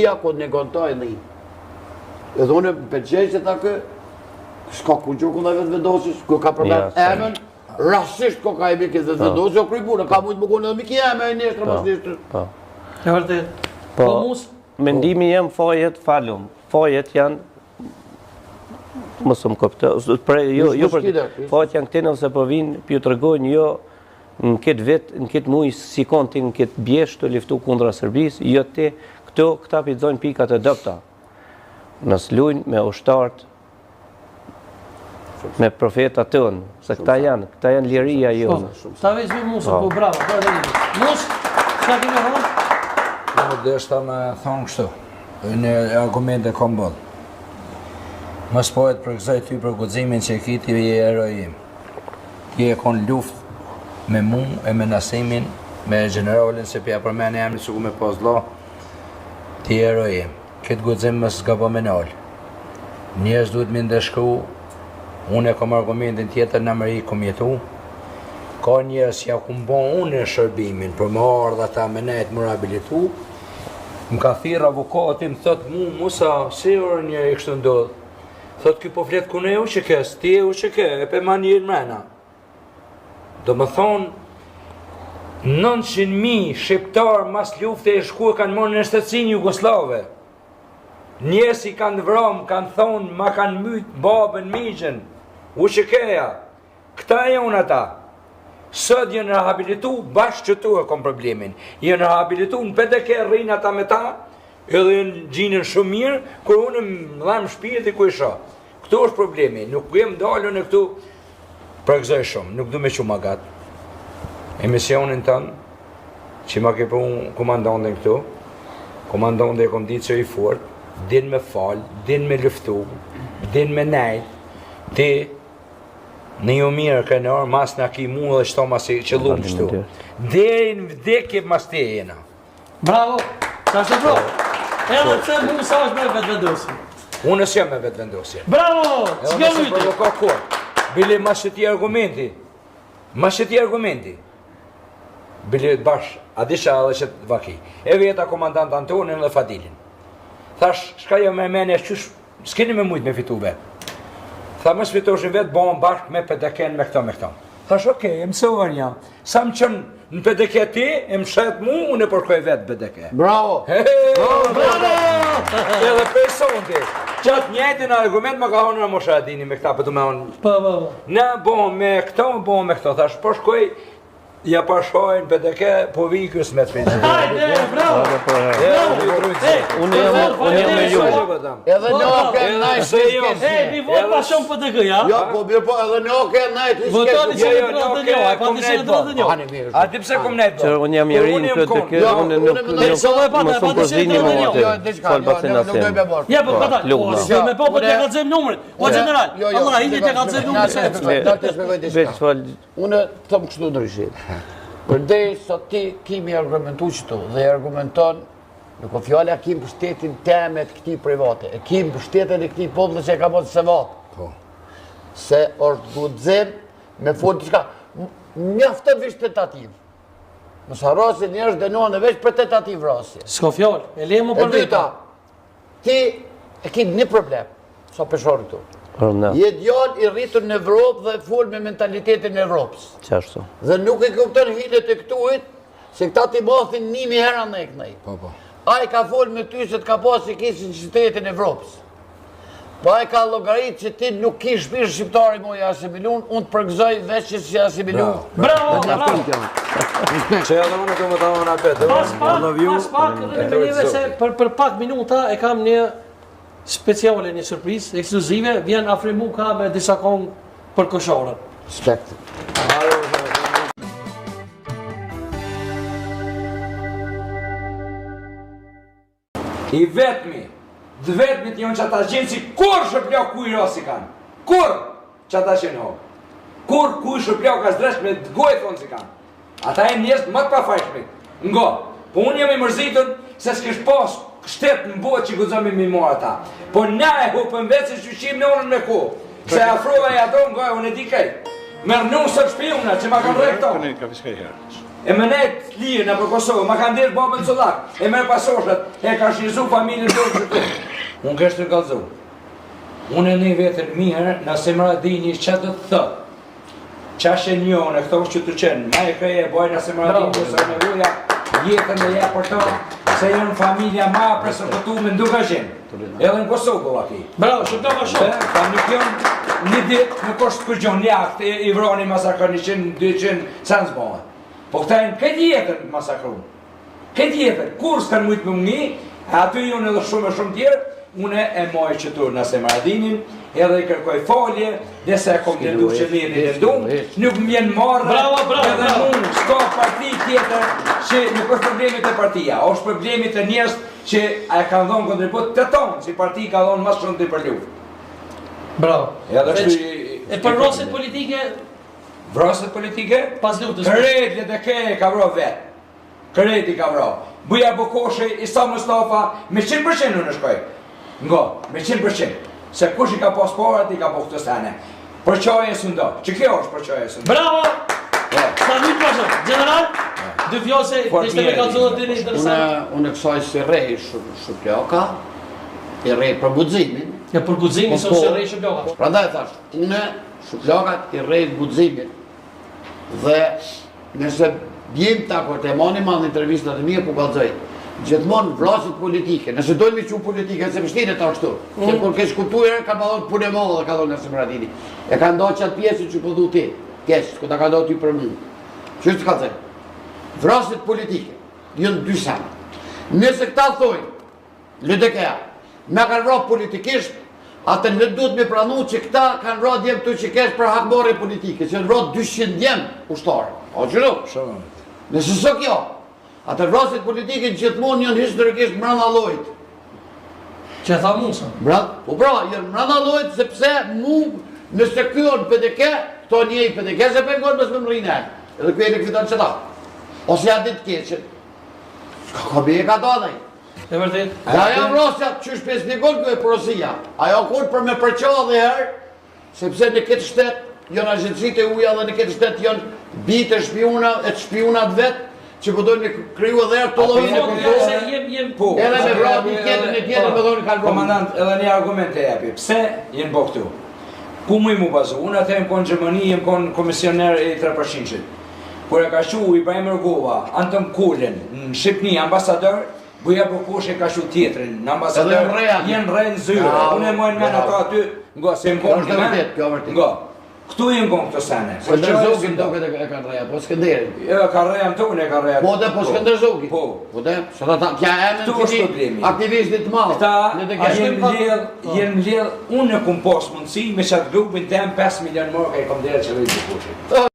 Shqipëria, ku negontoj dhe i. Edhe unë përgjej që ta kë, s'ka ku gjurë ku në vetë vendosës, ku ka problem emën, rasisht ko ka e mi këtë vetë vendosës, o krypurë, ka mujtë më konë edhe mi ki eme e neshtër, mas neshtër. E vërtet. Po, mendimi jem fajet falum. Fajet janë, mësë më këptë, fajet janë këtene ose po vinë, pju të regojnë jo në këtë vetë, në këtë mujë, si konti në këtë bjesht të liftu kundra Serbisë, jo te, këta pidzojnë pikat e dëpta. Nësë lujnë me ushtartë, me profetat tënë, se këta janë liria jo. Ta veç me Musa, po bravo, Mus, ka kime thonë? Në dhe është ta me thonë kështu, në argumente kom bëllë. Më spojët për këzaj ty për gudzimin që e kiti e erojim. Ki e konë luft me mu e me Nasimin, me generalin se pja për mene emni që ku me pozlo, ti e erojim. Këtë gudzim më s'gabo me nalë. Njerës duhet me ndëshku, unë e kom argumentin tjetër në Amerikë kom jetu, ka njerës ja ku bon unë në shërbimin për më ardha ta me nejtë më rehabilitu, më ka thirë avokatin, thot mu, Musa, si orë një e kështë ndodhë, thot kjo po fletë kune e u që kes, ti e u që ke, e pe ma njërë mrena. Do më thonë, 900.000 shqiptarë mas lufte e shku e kanë morë në shtetësin Jugoslave. Njerës i kanë vramë, kanë thonë, ma kanë mytë babën, migjen, u që keja. Këta e unë ata. Sot jënë rehabilitu, bashkë që tu e kom problemin. Jënë rehabilitu, në PDK rrinë ata me ta, edhe jënë gjinën shumë mirë, kër unë më dhamë shpirti ku isha. Këtu është problemi, nuk jem dalën e këtu për këzoj shumë, nuk du me që ma gatë. Emisionin tënë, që ma ke për unë komandantën këtu, komandantën e kom ditë që i fort, din me falë, din me luftu, din me nejtë, ti në ju mirë kënër, mas në ki mu dhe shto mas që lumë qëtu. Deri në vdekje mas te jena. Bravo, sa shtë bro. Edhe të mu sa është me vetë vendosje. Unë është jam me vetë vendosje. Bravo, që kjo lujti. Edhe ka kur. Bili mas që ti argumenti. Mas që ti argumenti. Bili bashkë, a disha edhe që të vaki. E vjeta komandant Antonin dhe Fadilin. Thash, shka jo me mene, s'keni me mujtë me fitu vetë. Tha më sfitoshin vetë, bohën bashkë me PDK-n me këto. Thash, okej, e mësëvar jam. Sa më qënë në PDK ti, e më shetë mu, unë e përkoj vetë PDK. Bravo! Bravo! Edhe person ti. Qatë njëjtin argument më ka honë në Moshadini me këta, për të me honë. Po. Ne bohën me këto, thash, po shkoj, ja pashojnë PDK, po vikës me të finë. Hajde, bravo! Unë jam me ju. Edhe në oke najtë se s'ke. Mi vot pa shumë PDK, ja? Jo, po, edhe në oke najtë s'ke. Votoni që në drotë një, e pa të që në drotë një. A ti pse kom nejtë? Që unë jam jeri në PDK, unë nuk më shumë përzini më atë. Falë basen asem. Ja, po këta, me po të kalëzëm numërit. O general, Allah, hindi të kalëzëm numërit. Unë thëmë kështu ndryshit. Përdej sot ti kimi argumentu qëtu dhe argumenton nuk o fjallë kim për shtetin temet këti private, e kim për shtetin e këti podlë që e ka mos se vatë. Se është gudzim me fund të shka. Mjaftën vish tentativ. Mësë harasi njerës denohen e veç për tentativ rasje. S'ko fjallë, e le mu për veta. Ti e kim një problem, sa peshori tu. Je djallë i rritur në Evropë dhe full me mentalitetin e Evropës. Qashtu. Dhe nuk e kupton hilet e këtuit, se këta ti mathin 1000 hera në e kënej. A i ka full me ty se të ka pasi kisi në qytetin e Evropës. Po a i ka logaritë që ti nuk ki shpirë shqiptari mu i asimilun, unë të përgëzoj veç që si asimilun. Bravo! Që edhe unë të më të më në apetë. Pas pak, dhe me njëve se për pak minuta e kam një speciale, një surprizë, ekskluzive, vjen afrimu ka me disa kongë për kosharën. Spekt. I vetëmi, dë vetëmi të jonë që ata gjenë si kur shëplio kuj rasi kanë. Kur që ata qenë hokë. Kur kuj shëplio ka zdresh me të gojë thonë si kanë. Ata e njështë më të pafajshme. Ngo, po unë jam i mërzitën se s'kesh pasë shtetë në botë që gëzëmi mi mora ta. Po na e hupën vetë se shqyqim në orën me ku. Se afrova e ato nga unë e di kej. Mërë nuk së shpijuna që ma kanë rekto. e më nejtë lirë në për Kosovë, ma ka ndirë babën Collak, e me pasoshet, e ka shqizu familjen të që unë kështë të kalëzu. Unë e një vetër mirë, në Semradini që të thëtë, qashe njone, këto është që të qenë, ma e kreje, bojnë në Semradini, së nevoja, jetën dhe ja për to, se jënë familja ma presërpëtu me nduka qenë, edhe në Kosovë bëva ki. Bravo, shumë të ma shumë. Ta nuk jonë një ditë, nuk është kërgjon një akt, i vroni masakër 100-200, sa në zboha. Po këta e në këtë jetën masakru. Këtë jetën, kur s'kanë mujtë më mëni, aty jonë edhe shumë tjerë, une e moj qëtur në Semradinin, edhe i kërkoj falje, dhe se kom të ndu që mirë të ndu, nuk më vjen marrë, edhe mund, s'ka parti tjetër që nuk është problemit e partia, është problemit e njerëz që e kanë dhonë kontribut të tonë, si parti ka dhonë mas shumë të i për luft. Bravo. E për vraset politike? Vraset politike? Pas luftës. Kërretlet e ke ka vro vetë. Kërreti ka vro. Buja Bokoshe, Isa Mustafa, me 100% në shkoj. Ngo, me 100%. Se kush i ka pas parat, i ka po këtë stane. Përqaje së ndo. Që kjo është përqaje së ndo? Bravo! Sa një të pashëm. General, dy fjallë se ishte me kalzonë të një interesant. Unë e kësaj si rej Shuploka, i rej për guximin. Ja, për guximin së si rej Shuploka. Pra ndaj thash, une Shuplokat i rej guximin. Dhe nëse bjem të akor të e mani ma në intervistat e mija po kalzoj, gjithmonë vrasit politike, nëse dojnë me që politike, se pështine ta ashtu, se kur kesh kuptuar, ka ma dhonë punë e madhe dhe ka dhonë në Semradini. E ka ndohë qatë pjesë që përdhu ti, kesh, ku ta ka ndohë ty për mu. Qështë të ka thënë? Vrasit politike, jënë dy sanë. Nëse këta thojnë, LDK-a, me kanë ra politikisht, atë në duhet me pranu që këta kanë ra djemë të që kesh për hakmore politike, që në ra 200 djemë ushtarë. O që nuk? Nëse së kjo, atë vrasit politike gjithmonë janë historikisht mbrana llojit. Që tha Musa? Po pra, janë mbrana llojit sepse mu nëse ky on PDK, këto një i PDK se pengon mos më rrinë. Edhe ky e likvidon çeta. Ose ja ditë keqë. Ka bie ka dalaj. E vërtet. Ja jam vrasja që shpjegon ky e porosia. Ajo kur për me përqollë dhe herë, sepse në këtë shtet janë agjencitë e uja dhe në këtë shtet janë bitë e shpionat vetë, që po dojnë me kryu edhe erë të lojnë e kontrolë, edhe me vrati tjetën e tjetën me dojnë kanë vrati. Komandant, edhe një argument e jepi, pse jenë bo këtu? Ku mu i mu bazu? Unë atë jem konë Gjermani, jem konë komisioner e 3%. Kër e ka shu Ibrahim Rgova, Anton Kulin, në Shqipni, ambasador, Buja Bokoshe ka shu tjetërin, në ambasador, jenë rejnë zyre, unë e mojnë men ato aty, ngo, se më konë këmen, ngo. Këtu jenë konë këto sene. Skënderzogin do këtë e kanë reja, po Skënderin. Jo, ka reja më tonë e ka reja. Po dhe, po Skënderzogin. Po. Po dhe, se ta kja emën aktivistit malë. Këta jenë mledh, unë e kumë posë mundësi me qatë grupin tem 5 milion morë ka i kom dhere që rejtë të kushit.